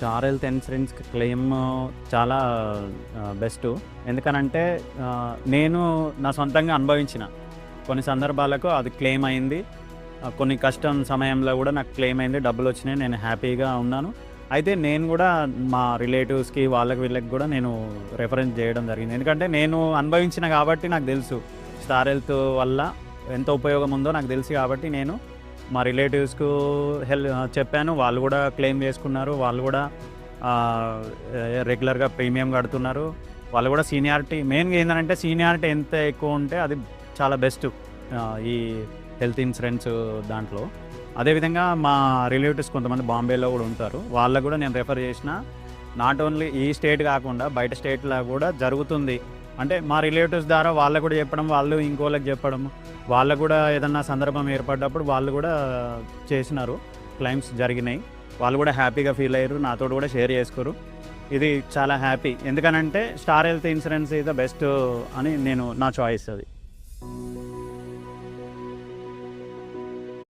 Star health insurance claim చాలా best. ఎందుకనంటే నేను నా సొంతంగా అనుభవించిన కొన్ని సందర్భాలకు అది క్లెయిమ్ అయింది. కొన్ని కష్టం సమయంలో కూడా నాకు క్లెయిమ్ అయింది, డబ్బులొచ్చినాయి, నేను హ్యాపీగా ఉన్నాను. అయితే నేను కూడా మా రిలేటివ్స్‌కి వీళ్ళకి కూడా నేను రెఫరెన్స్ చేయడం జరిగింది. ఎందుకంటే నేను అనుభవించిన కాబట్టి నాకు తెలుసు స్టార్ హెల్త్ వల్ల ఎంత ఉపయోగం ఉందో నాకు తెలుసు కాబట్టి నేను మా రిలేటివ్స్‌కు చెప్పాను. వాళ్ళు కూడా క్లెయిమ్ చేసుకున్నారు. వాళ్ళు కూడా రెగ్యులర్‌గా ప్రీమియం కడుతున్నారు. వాళ్ళు కూడా సీనియారిటీ మెయిన్‌గా ఏంటంటే సీనియారిటీ ఎంత ఎక్కువ ఉంటే అది చాలా బెస్ట్ ఈ హెల్త్ ఇన్సూరెన్స్ దాంట్లో. అదేవిధంగా మా రిలేటివ్స్ కొంతమంది బాంబేలో కూడా ఉంటారు. వాళ్ళకు కూడా నేను రెఫర్ చేసిన. నాట్ ఓన్లీ ఈ స్టేట్ కాకుండా బయట స్టేట్‌లో కూడా జరుగుతుంది. అంటే మా రిలేటివ్స్ ద్వారా వాళ్ళకు కూడా చెప్పడం, వాళ్ళు ఇంకోళ్ళకి చెప్పడం, వాళ్ళకు కూడా ఏదన్నా సందర్భం ఏర్పడ్డప్పుడు వాళ్ళు కూడా చేసినారు. క్లెయిమ్స్ జరిగినాయి. వాళ్ళు కూడా హ్యాపీగా ఫీల్ అయ్యారు. నాతోటి కూడా షేర్ చేసుకోరు. ఇది చాలా హ్యాపీ. ఎందుకనంటే star health insurance is the best అని నా చాయిస్ అది.